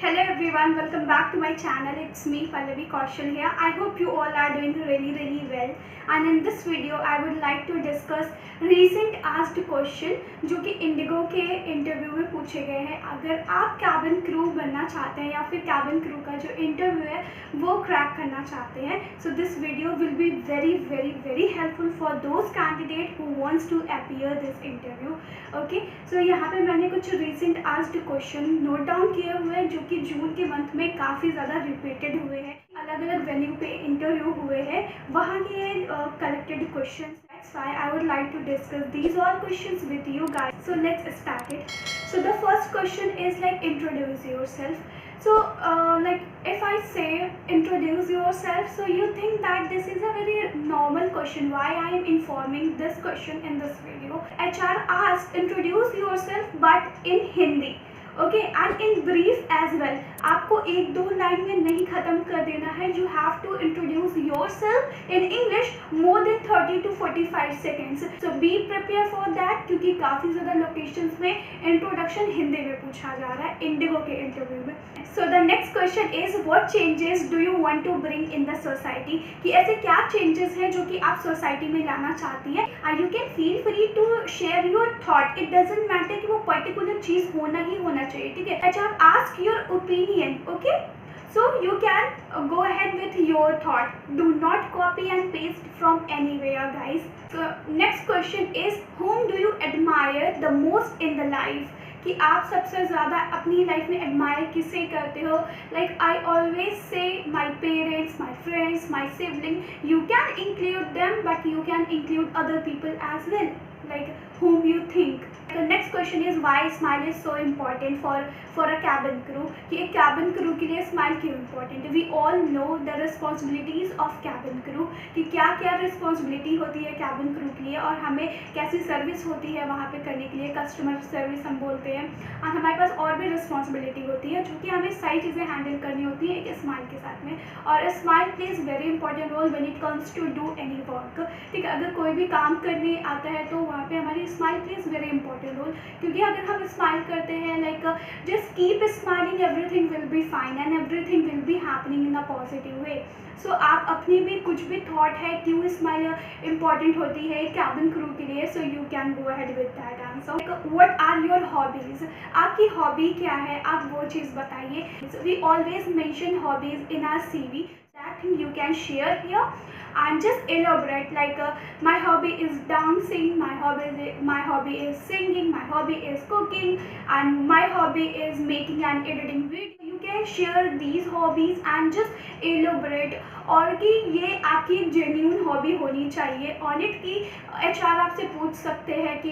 Hello everyone, welcome back to my channel. It's me Pallavi Kaushal here. I hope you all are doing really well. And in this video I would like to discuss recent asked question जो कि Indigo के interview में पूछे गए हैं. अगर आप cabin crew बनना चाहते हैं या फिर कैबिन क्रू का जो इंटरव्यू है वो क्रैक करना चाहते हैं, so this video will be very helpful for those candidate who wants to appear this interview. Okay, so यहाँ पे मैंने कुछ recent asked question note down किए हुए हैं जो कि जून के मंथ में काफ़ी ज़्यादा रिपीटेड हुए हैं. अलग अलग वेन्यू पे इंटरव्यू हुए हैं, वहाँ के collected question. That's why I would like to discuss these all questions with you guys. So let's start it. So the first question is like introduce yourself. So like if I say introduce yourself, so you think that this is a very normal question. Why I am informing this question in this video? HR asked introduce yourself but in Hindi. Okay, and in brief as well. आपको एक दो line में नहीं ख़त्म कर देना है. You have to introduce yourself in English more than 30 to 45 seconds. So be prepare for that, क्योंकि काफ़ी ज़्यादा लोकेशंस में इंट्रोडक्शन हिंदी में पूछा जा रहा है इंडिगो के इंटरव्यू में. So the next question is what changes do you want to bring in the society. कि ऐसे क्या चेंजेस हैं जो कि आप सोसाइटी में लाना चाहती हैं. You can feel free to share your thought. It doesn't matter कि वो पर्टिकुलर चीज़ होना ही होना चाहिए. ठीक है, अच्छा, ask your opinion. Okay, so you can go ahead with your thought. Do not copy and paste from anywhere, guys. So next question is whom do you admire the most in the life. कि आप सबसे ज़्यादा अपनी life में admire किसे करते हो. Like I always say my parents, my friends, my sibling. You can include them but you can include other people as well, like whom you think. The next question is why smile is so important for a cabin crew. कि एक cabin crew के लिए smile क्यों important है. We all know the responsibilities of cabin crew, कि क्या क्या responsibility होती है cabin crew के लिए और हमें कैसी सर्विस होती है वहाँ पे करने के लिए. कस्टमर सर्विस हम बोलते हैं. और हमारे पास और भी रिस्पॉन्सिबिलिटी होती है जो कि हमें सारी चीज़ें हैंडल करनी होती है एक स्माइल के साथ में. और smile plays very important role when it comes to do any work. ठीक है, अगर कोई भी काम करने आता है तो वहाँ पे हमारी smile plays very important role. क्योंकि अगर हम स्माइल करते हैं like just keep smiling, everything will be fine and everything will be happening in a positive way. So आप अपनी भी कुछ भी थॉट है क्यों स्माइल इंपॉर्टेंट होती है कैबिन क्रू के लिए, so you can go ahead with that answer. What are your hobbies. आपकी हॉबी क्या है, आप वो चीज़ बताइए. We always mention hobbies in our CV. That thing you can share here and just elaborate like my hobby is dancing, my hobby is singing, my hobby is cooking, and my hobby is making and editing video. You can share these hobbies and just elaborate. और कि ये आपकी एक genuine hobby होनी चाहिए on it. कि HR आपसे पूछ सकते हैं कि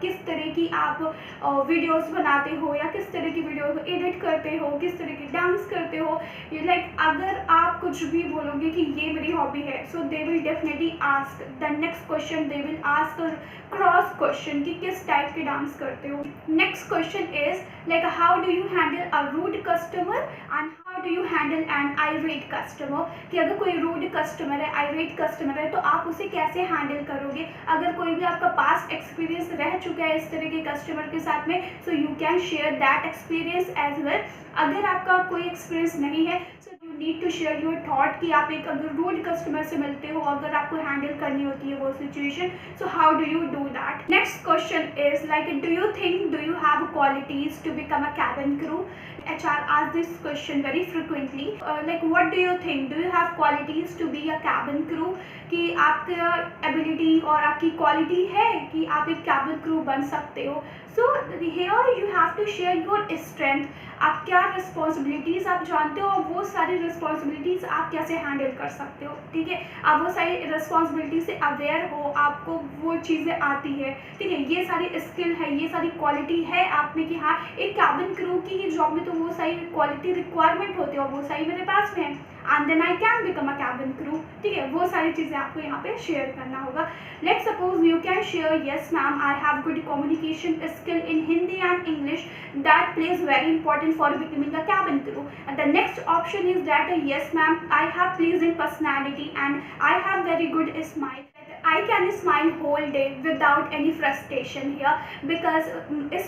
किस तरह की आप वीडियोस बनाते हो या किस तरह की वीडियो को एडिट करते हो, किस तरह की डांस करते हो. ये लाइक अगर आप कुछ भी बोलोगे कि ये मेरी हॉबी है, so they will definitely ask the next question. They will ask cross question कि किस टाइप के डांस करते हो. Next question is like how do you handle a rude customer and how do you handle an irate customer. कि अगर कोई rude customer है, आइरेट customer है, तो आप उसे कैसे हैंडल करोगे. अगर कोई भी आपका पास्ट एक्सपीरियंस रह चुका है इस तरह के कस्टमर के साथ में, so you can share that experience as well. अगर आपका कोई एक्सपीरियंस नहीं है, so you need to share your thought कि आप एक अगर रूड कस्टमर से मिलते हो, अगर आपको हैंडल करनी होती है वो situation, so how do you do that. Next question is like do you think do you have qualities to become a cabin crew. HR asks this question very frequently. Like what do you think? Do you have qualities to be a cabin crew? कि आपका ability और आपकी quality है कि आप एक cabin crew बन सकते हो. So here you have to share your strength. आप क्या रिस्पॉन्सिबिलिटीज़ आप जानते हो और वो सारी रिस्पॉन्सिबिलिटीज़ आप कैसे हैंडल कर सकते हो. ठीक है, आप वो सारी रिस्पॉन्सिबिलिटी से अवेयर हो, आपको वो चीज़ें आती है. ठीक है, ये सारी स्किल है, ये सारी क्वालिटी है आप में कि हाँ एक कैबिन क्रू की ही जॉब में तो वो सारी क्वालिटी रिक्वायरमेंट होती है और वो सारी मेरे पास में है and then I can become a cabin crew. ठीक है, वो सारी चीज़ें आपको यहाँ पे शेयर करना होगा. Let's suppose you can share yes ma'am I have good communication skill in Hindi and English. That plays very important for becoming a cabin crew. The next option is that yes ma'am I have pleasant personality and I have very good smile. I can smile whole day without any frustration here because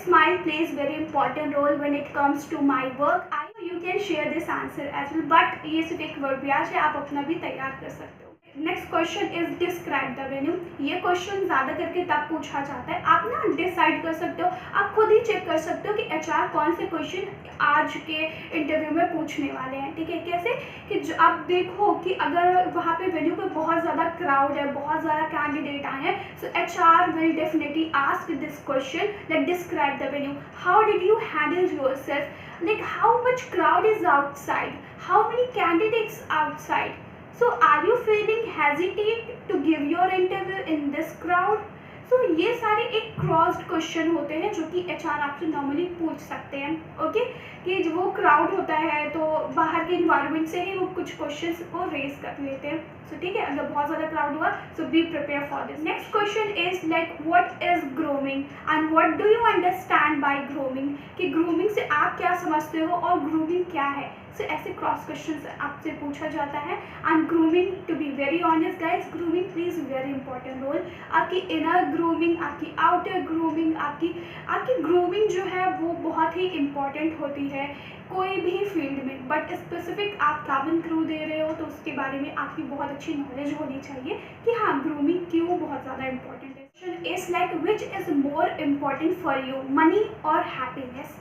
smile plays very important role when it comes to my work. I you can share this answer as well, but ये सिर्फ एक verbiage है, आप अपना भी तैयार कर सकते हो। Next question is describe the venue. ये क्वेश्चन ज़्यादा करके तब पूछा जाता है, आप ना डिसाइड कर सकते हो, आप खुद ही चेक कर सकते हो कि एचआर कौन से क्वेश्चन आज के इंटरव्यू में पूछने वाले हैं। ठीक है, कैसे कि जो आप देखो कि अगर वहाँ पे वेन्यू पे बहुत ज़्यादा क्राउड है, बहुत ज़्यादा कैंडिडेट आए हैं, so HR will definitely ask this question like describe the venue, how did you handle yourself, like how much crowd is outside, how many candidates outside, so are you feeling hesitate to give your interview in this crowd। so ये सारे एक crossed question होते हैं जो कि HR आपसे normally पूछ सकते हैं। ओके, कि जो वो क्राउड होता है तो बाहर के इन्वायरमेंट से ही वो कुछ क्वेश्चंस को रेज कर लेते हैं। सो ठीक है, अगर बहुत ज़्यादा क्राउड हुआ so be prepare for this. Next question is like what is grooming and what do you understand by grooming, कि ग्रूमिंग से आप क्या समझते हो और ग्रूमिंग क्या है। सो ऐसे क्रॉस क्वेश्चन आपसे पूछा जाता है। And grooming, to be very honest guys, grooming plays very important role. आपकी इनर ग्रूमिंग, आपकी आउटर ग्रूमिंग, आपकी ग्रूमिंग जो है वो बहुत ही इंपॉर्टेंट होती है कोई भी फील्ड में, बट स्पेसिफिक आप कैबिन क्रू दे रहे हो तो उसके बारे में आपकी बहुत अच्छी नॉलेज होनी चाहिए कि हाँ ग्रूमिंग क्यों बहुत ज़्यादा इंपॉर्टेंट है। Question is like which is more important for you, money और happiness.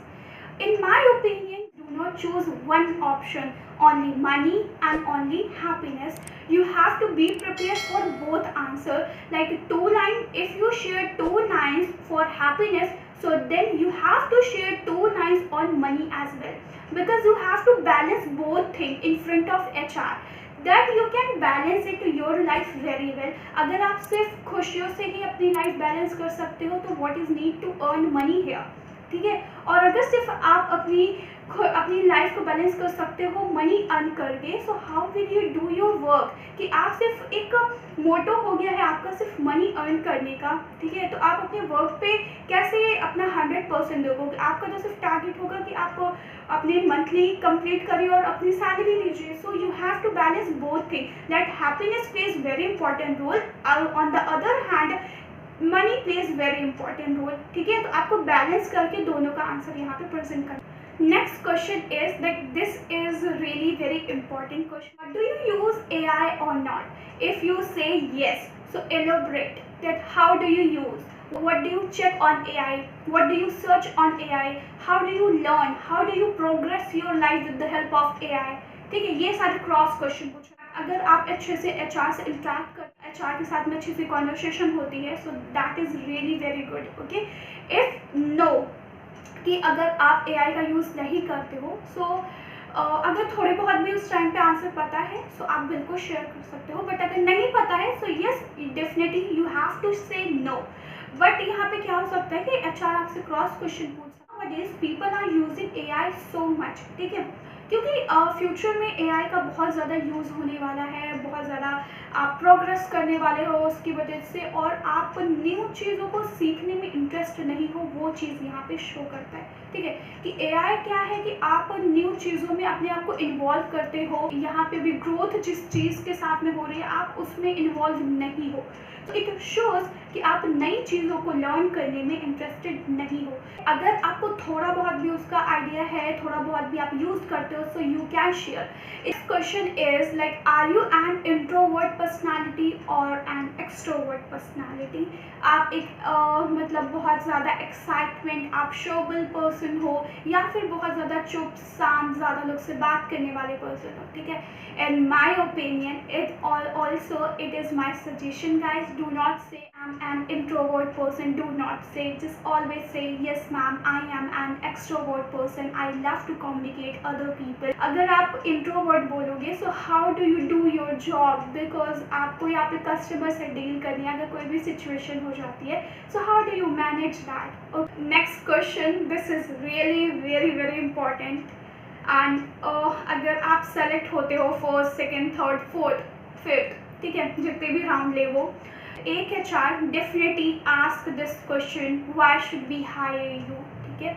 In my opinion, do not choose one option, only money and only happiness. You have to be prepared for both answer. Like two lines, if you share two lines for happiness, so then you have to share two lines on money as well, because you have to balance both things in front of HR. That you can balance it to your life very well. अगर आप सिर्फ खुशियों से ही अपनी life balance कर सकते हो तो what is need to earn money here, ठीक है। और अगर सिर्फ आप अपनी लाइफ को बैलेंस कर सकते हो मनी अर्न करके, so how will you do your work, कि आप सिर्फ एक मोटो हो गया है आपका सिर्फ मनी अर्न करने का, ठीक है। तो आप अपने वर्क पे कैसे अपना 100% दोगे। आपका तो सिर्फ टारगेट होगा कि आपको अपने मंथली कंप्लीट करिए और अपनी सैलरी लीजिए। So you have to balance both thing, that happiness plays very important role, on the other hand money plays very important role, ठीक है। तो आपको बैलेंस करके दोनों का आंसर यहाँ पे प्रेजेंट करना। Next question is like this is really very important question, do you use AI और नॉट। इफ यू से yes, so elaborate that how do you use, what do you check on AI, what do you search on AI, how do you learn, how do you progress your life with the help of AI, ठीक है। ये सारे cross question पूछे। अगर आप अच्छे से HR से इंटरेक्ट कर, HR के साथ में अच्छी सी कॉन्वर्सेशन होती है, so that is really very good. Okay, if no कि अगर आप AI का यूज़ नहीं करते हो, सो अगर थोड़े बहुत भी उस टाइम पे आंसर पता है सो आप बिल्कुल शेयर कर सकते हो, बट अगर नहीं पता है so yes definitely you have to say no. But यहाँ पे क्या हो सकता है कि HR आपसे क्रॉस क्वेश्चन पूछ सकता है, people are using AI so much, ठीक है, क्योंकि फ्यूचर में AI का बहुत ज़्यादा यूज़ होने वाला है, बहुत ज़्यादा आप प्रोग्रेस करने वाले हो उसकी वजह से, और आप न्यू चीज़ों को सीखने में इंटरेस्ट नहीं हो, वो चीज़ यहाँ पे शो करता है, ठीक है। कि AI क्या है कि आप न्यू चीज़ों में अपने आप को इन्वॉल्व करते हो, यहाँ पे भी ग्रोथ जिस चीज़ के साथ में हो रही है आप उसमें इन्वॉल्व नहीं हो, तो इट शोज़ कि आप नई चीज़ों को लर्न करने में इंटरेस्टेड नहीं हो। अगर आपको थोड़ा बहुत भी उसका आइडिया है, थोड़ा बहुत भी आप यूज़ करते हो, सो यू कैन शेयर। इस question is like are you an introvert personality और एन एक्सट्रोवर्ट पर्सनालिटी। आप एक मतलब बहुत ज़्यादा एक्साइटमेंट, आप शोबल पर्सन हो, या फिर बहुत ज़्यादा चुप शांत, ज़्यादा लोग से बात करने वाले पर्सन हो, ठीक है। In my opinion it also it is my suggestion guys, do not say I'm an introvert person, do not say, just always say yes ma'am I am an extrovert person, I love to communicate other people। अगर आप introvert बोलोगे so how do you do your job, because आपको यहाँ पे customer से deal करनी है, अगर कोई भी सिचुएशन हो जाती है, so how do you manage that। okay, next question, this is really very important and अगर आप सेलेक्ट होते हो first, second, third, fourth, fifth, ठीक है, जितने भी राउंड ले वो, एक HR definitely ask this question, why should we hire you, ठीक है।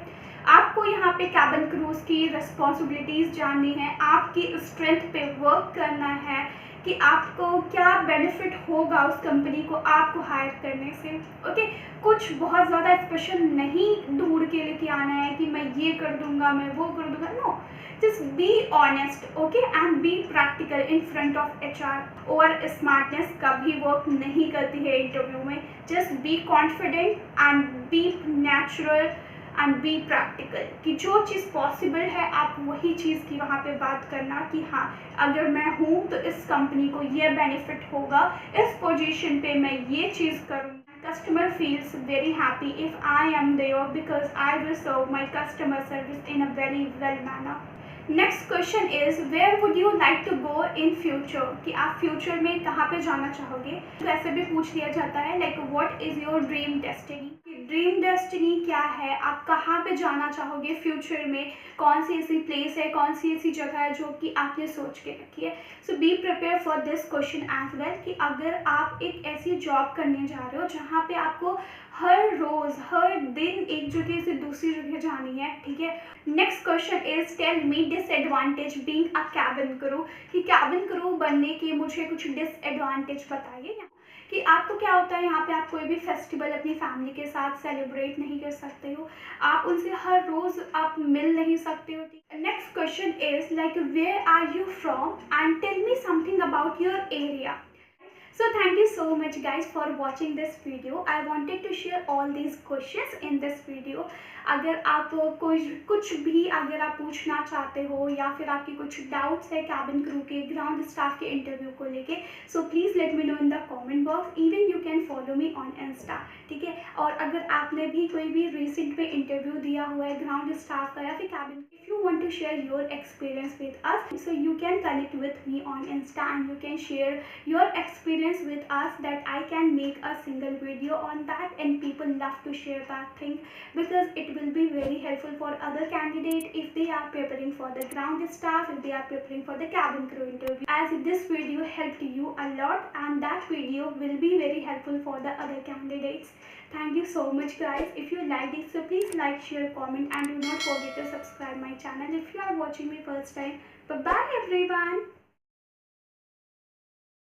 आपको यहाँ पे कैबिन क्रूज की रिस्पॉन्सिबिलिटीज़ जाननी है, आपकी स्ट्रेंथ पे वर्क करना है कि आपको क्या बेनिफिट होगा उस कंपनी को आपको हायर करने से। ओके, कुछ बहुत ज़्यादा स्पेशल नहीं ढूंढ के लेके आना है कि मैं ये कर दूंगा, मैं वो कर दूंगा। No, just be honest, okay, and be practical in front of HR। और स्मार्टनेस कभी वर्क नहीं करती है इंटरव्यू में। just be confident and be natural and be practical, कि जो चीज़ पॉसिबल है आप वही चीज़ की वहाँ पे बात करना कि हाँ, अगर मैं हूँ तो इस कंपनी को ये बेनिफिट होगा, इस पोजीशन पे मैं ये चीज़ करूँगा। Customer feels very happy if I am there because I will serve my customer service in a very well manner। Next question is where would you like to go in future, कि आप future में कहाँ पे जाना चाहोगे। तो ऐसे भी पूछ लिया जाता है like what is your dream destiny. Dream destiny क्या है, आप कहाँ पे जाना चाहोगे फ्यूचर में, कौन सी ऐसी प्लेस है, कौन सी ऐसी जगह है जो कि आपने सोच के रखी है। So be prepare for this question as well, कि अगर आप एक ऐसी जॉब करने जा रहे हो जहाँ पे आपको हर रोज़ हर दिन एक जगह से दूसरी जगह जानी है, ठीक है। Next question is tell me disadvantage being a cabin crew, कि कैबिन क्रू बनने के मुझे कुछ डिसएडवांटेज बताइए। कि आपको क्या होता है, यहाँ पे आप कोई भी फेस्टिवल अपनी फैमिली के साथ सेलिब्रेट नहीं कर सकते हो, आप उनसे हर रोज़ आप मिल नहीं सकते हो। Next question is like where are you from and tell me something about your area. So thank you so much guys for watching this video। I wanted to share all these questions in this video। अगर आप कुछ भी अगर आप पूछना चाहते हो या फिर आपकी कुछ डाउट्स है कैबिन क्रू के ग्राउंड स्टाफ के इंटरव्यू को लेके, so please let me know in the comment box. Even you can follow me on Insta, ठीक है। और अगर आपने भी कोई भी रिसेंट में इंटरव्यू दिया हुआ है ग्राउंड स्टाफ का या फिर cabin, if you want to share your experience with us, so you can connect with me on Insta and you can share your experience with us, that I can make a single video on that, and people love to share that thing because it will be very helpful for other candidates if they are preparing for the ground staff, if they are preparing for the cabin crew interview, as this video helped you a lot and that video will be very helpful for the other candidates। Thank you so much guys। If you liked it, so please like, share, comment and do not forget to subscribe my channel if you are watching me first time। Bye bye everyone।